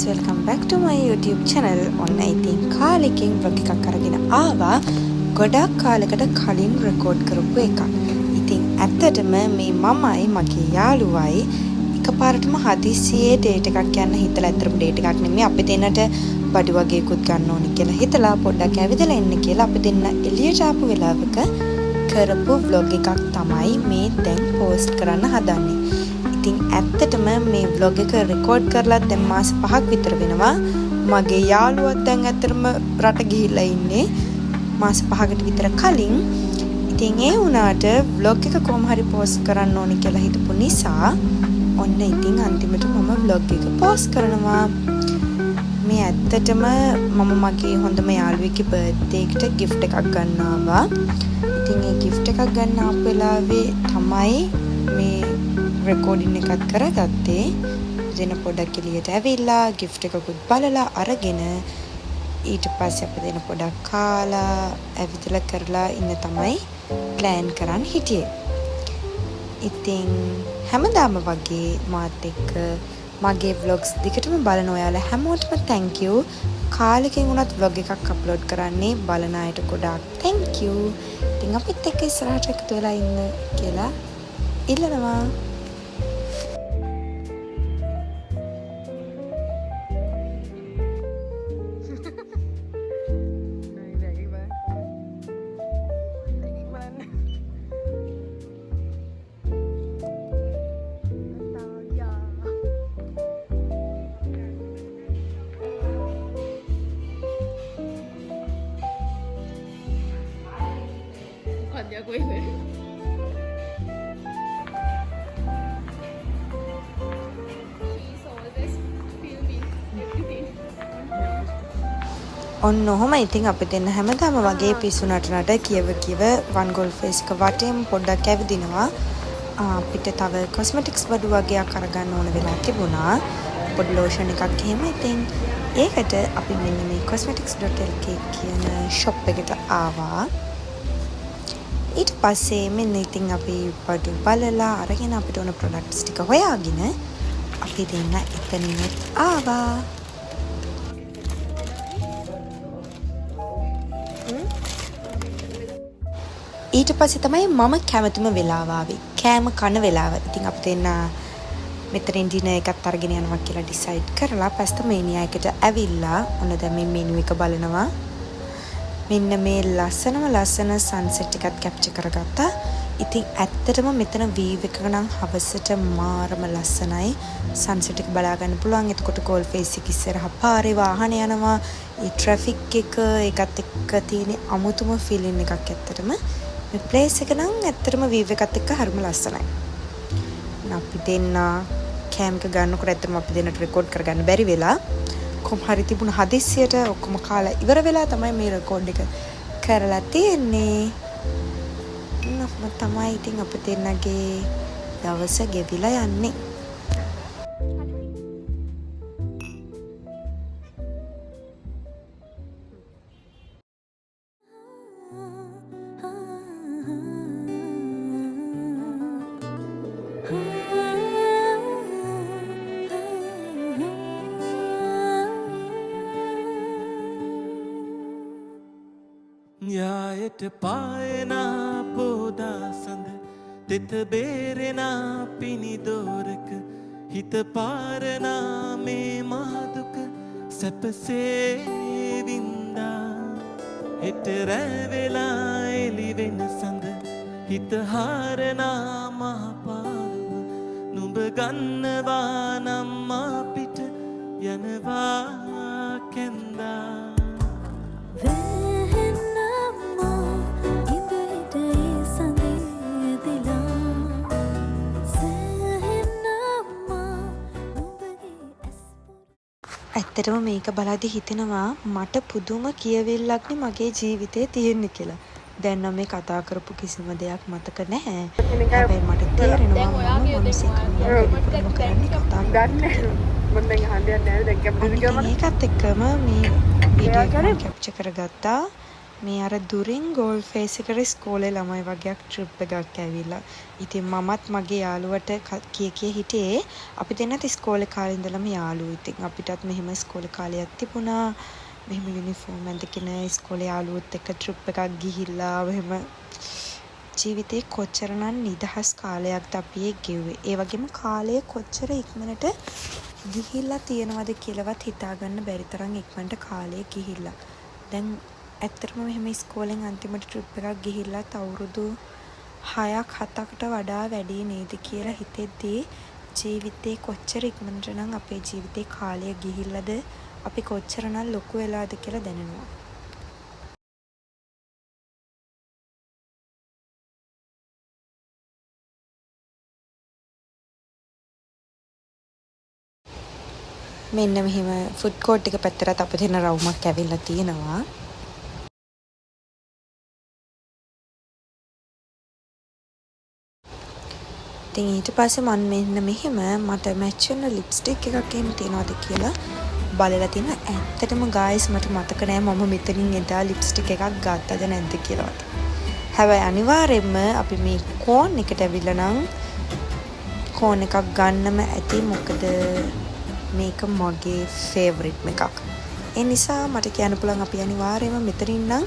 welcome back to my YouTube channel. ඔන්න ඉතින් කාලෙකින් vlog එකක් අරගෙන ආවා. ගොඩක් කාලයකට කලින් රෙකෝඩ් කරපු එකක්. ඉතින් ඇත්තටම මේ මමයි මගේ යාළුවයි එකපාරටම හදිස්සියේ ඩේට් එකක් යන්න හිතලා ඇත්තටම ඩේට් එකක් නෙමෙයි අපි දෙන්නට බඩු වගේකුත් ගන්න ඕනේ කියලා හිතලා පොඩ්ඩක් ඇවිදලා ඉන්න කියලා අපි දෙන්න එළියට ආපු වෙලාවක කරපු vlog එකක් තමයි මේ දැන් post කරන්න හදන්නේ. ඉතින් ඇත්තටම මේ vlog එක record කරලා දැන් මාස 5ක් විතර වෙනවා. මගේ යාළුවා දැන් ඇත්තටම රට ගිහිල්ලා ඉන්නේ මාස 5කට විතර කලින්. ඉතින් ඒ වුණාට vlog එක කොහොම හරි post කරන්න ඕනේ කියලා හිතපු නිසා ඔන්න ඉතින් අන්තිමට මම vlog එක post කරනවා. මේ ඇත්තටම මම මගේ හොඳම යාළුවෙක්ගේ birthday එකට gift එකක් ගන්න ආවා. ඉතින් ඒ gift එකක් ගන්න ආපු වෙලාවේ තමයි මේ recording එකත් කරගත්තේ. දෙන පොඩක් එළියට ඇවිල්ලා gift එකකුත් බලලා අරගෙන ඊට පස්සේ අපි දෙන පොඩක් කාලා ඇවිදලා කරලා ඉන්න තමයි plan කරන් හිටියේ. ඉතින් හැමදාම වගේ මාත් එක්ක මගේ vlogs දිගටම බලන ඔයාලා හැමෝටම thank you. කාලෙකින් වුණත් vlog එකක් upload කරන්නේ බලන අයට ගොඩාක් thank you. ඉතින් අපිත් එක්ක ඉස්සරහට එකතු වෙලා ඉන්න කියලා ඉල්ලනවා. ඔන්න ඔහොම ඉතින් අපි දෙන්න හැමදාම වගේ පිස්සු නටනට කියව වන් ගෝල් ෆේස් එක වටේම පොඩ්ඩක් ඇවිදිනවා. අපිට තව කොස්මටික්ස් බඩු වගේක් අරගන්න ඕන වෙලා තිබුණා. පොඩි ලෝෂන් එකක් එහෙම. ඉතින් ඒකට අපි මෙන්න මේ cosmetics.lk කියන shop එකට ආවා. ඊට පස්සේ මෙන්න ඉතින් අපි බඩු බලලා අරගෙන අපිට ඕන products ටික හොයාගෙන අපි දෙන්න එතනින්ත් ආවා. ඊට පස්සේ තමයි මම කැමතිම වෙලාව ආවේ. කෑම කන වෙලාව. ඉතින් අපි දෙන්න මෙතනින් ඩිනර් එකත් අරගෙන යනවා කියලා ඩිසයිඩ් කරලා පැස්තමේනියා එකට ඇවිල්ලා ඔන්න දැන් මේ මෙනු එක බලනවා. මෙන්න මේ ලස්සන සන්සෙට් එකත් කැප්චර් කරගත්තා. ඉතින් ඇත්තටම මෙතන වීව් එක නම් හවසට මාරම ලස්සනයි. සන්සෙට් එක බලා ගන්න පුළුවන්. එතකොට ගෝල් ෆේස් එක ඉස්සරහා පාරේ වාහන යනවා. ඒ ට්‍රැෆික් එක ඒකත් එක්ක තියෙන අමුතුම ෆීලින් එකක් ඇත්තටම. මේ ප්ලේස් එක නම් ඇත්තටම වීව් එකත් එක්ක හරිම ලස්සනයි. අපි දෙන්න කැම් එක ගන්නකොට ඇත්තටම අපි දෙන්නට රෙකෝඩ් කරගන්න බැරි වෙලා කොහොම හරි තිබුණ හදිස්සියට ඔක්කොම කාලා ඉවර වෙලා තමයි මේ රෙකෝඩ් එක කරලා තියෙන්නේ. නම තමයි ඉතින් අපි දෙන්නගේ දවස ගෙවිලා යන්නේ. යායට පායනා පෝදා සඳ තෙත බේරෙනා පිණිදෝරක හිත පාරනා මේ මාදුක සැපසේ වින්දා හෙට රැවෙලා එලිවෙන සඳ හිත හාරනා මහපාරුව නුඹ ගන්නවා නම් අපිට යනවා කැන්දා. ඇත්තටම මේක බලද්දි හිතෙනවා මට පුදුම කියවිල්ලක් නේ මගේ ජීවිතේ තියෙන්නේ කියලා. දැන් නම් මේ කතා කරපු කිසිම දෙයක් මතක නැහැ. හැබැයි මට තේරෙනවා මම මොනසෙක් කරන්නේ කතා ගන්න. මම දැන් අහන්නේ නැහැ දැන් කැප්චර් කරගත්තා. මේ වීඩියෝ එක කැප්චර් කරගත්තා. මේ අර දුරින් ගෝල් ෆේස් එකට ඉස්කෝලේ ළමයි වගේක් ට්‍රිප් එකක් ඇවිල්ලා. ඉතින් මමත් මගේ යාළුවට කිය හිටියේ අපි දෙන්නත් ඉස්කෝලේ කාලේ ඉඳලම යාළුවෝ. ඉතින් අපිටත් මෙහෙම ඉස්කෝලේ කාලයක් තිබුණා. මෙහෙම යුනිෆෝම් ඇඳගෙන ඉස්කෝලේ යාළුවොත් එක්ක ට්‍රිප් එකක් ගිහිල්ලා මෙහෙම ජීවිතේ කොච්චරනම් නිදහස් කාලයක්ද අපි ගෙව්වේ. ඒ වගේම කාලය කොච්චර ඉක්මනට ගිහිල්ලා තියෙනවද කියලාවත් හිතාගන්න බැරි තරම් ඉක්මනට කාලය ගිහිල්ලා. දැන් ඇත්තටම මෙහෙම ඉස්කෝලෙන් අන්තිමට ට්‍රිප් එකක් ගිහිල්ලත් අවුරුදු 6ක් 7කට වඩා වැඩි නේද කියලා හිතෙද්දී ජීවිතේ කොච්චර ඉක්මනට නම් අපේ ජීවිතේ කාලය ගිහිල්ලාද අපි කොච්චරනම් ලොකු වෙලාද කියලා දැනෙනවා. මෙන්න මෙහෙම ෆුඩ් කෝට් එක පැත්තට අපිට එන රවුමක් ඇවිල්ලා තියෙනවා. ඉතින් ඊට පස්සේ මම මෙන්න මෙහෙම මට මැච් වෙන ලිප්ස්ටික් එකක් එහෙම තියනවාද කියලා බලලා තිනවා. ඇත්තටම ගායිස් මට මතක නෑ මම මෙතනින් එදා ලිප්ස්ටික් එකක් ගත්තද නැද්ද කියලාවත්. හැබැයි අනිවාර්යයෙන්ම අපි මේ කෝන් එකට ඇවිල්ලා නම් කෝන් එකක් ගන්නම ඇති. මොකද මේක මගේ ෆේවරිට් එකක්. ඒ නිසා මට කියන්න පුළුවන් අපි අනිවාර්යයෙන්ම මෙතනින් නම්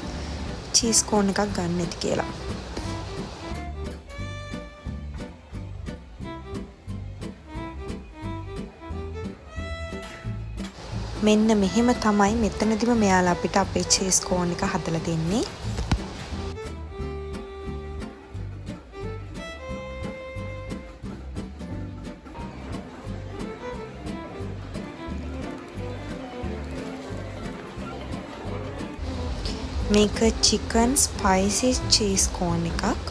චීස් කෝන් එකක් ගන්න ඇති කියලා. මෙන්න මෙහෙම තමයි මෙතනදිම මෙයාලා අපිට අපේ චීස් කෝන් එක හදලා දෙන්නේ. මේක චිකන් ස්පයිසි චීස් කෝන් එකක්.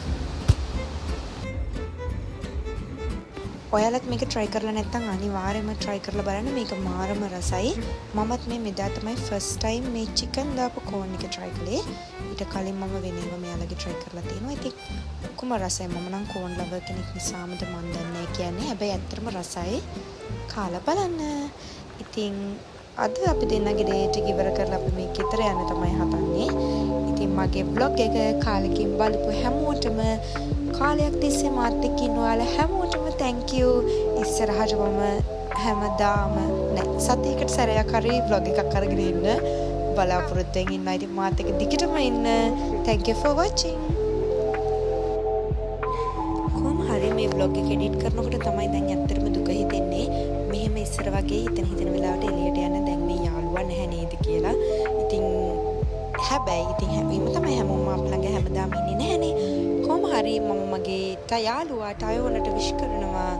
ඔයාලත් මේක try කරලා නැත්නම් අනිවාර්යයෙන්ම try කරලා බලන්න. මේක මාරම රසයි. මමත් මේ මෙදා තමයි first time මේ chicken දාපු corn එක try කළේ. ඊට කලින් මම වෙන ඒවා මෙයාලගේ try කරලා තියෙනවා. ඉතින් ඔක්කොම රසයි. මම නම් corn lover කෙනෙක් නිසාමද මන් දන්නේ කියන්නේ. හැබැයි ඇත්තටම රසයි. කාලා බලන්න. ඉතින් අද අපි දෙන්නගේ date එක ඉවර කරලා අපි මේ ගෙදර යන්න තමයි හදන්නේ. ඉතින් මගේ vlog එක කාලෙකින් බලපු හැමෝටම කාලයක් තිස්සේ මාත් එක්ක ඉන්න ඔයාලා හැමෝටම thank you. ඉස්සරහට මම හැමදාම සතියකට සැරයක් හරි vlog එකක් අරගෙන ඉන්න බලාපොරොත්තුෙන් ඉන්නවා. ඉතින් මාත් එක්ක දිගටම ඉන්න. thank you for watching. කොහොම හරි මේ vlog එක edit කරනකොට තමයි දැන් ඇත්තටම දුක හිතෙන්නේ. මෙහෙම ඉස්සර වගේ හිතන වෙලාවට එළියට යන්න දැන් මේ යාළුවා නැහැ නේද කියලා. ඉතින් හැබැයි ඉතින් හැමෝම තමයි හැමෝම අප ළඟ හැමදාම ඉන්නේ නැහනේ. කොහොම හරි මම මගේ යාළුවාට අයවනට විශ් කරනවා.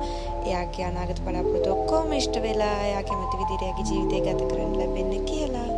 එයාගේ අනාගත බලාපොරොත්තු ඔක්කොම ඉෂ්ට වෙලා එයා කැමති විදිහට එයාගේ ජීවිතය ගත කරන්න ලැබෙන්න කියලා.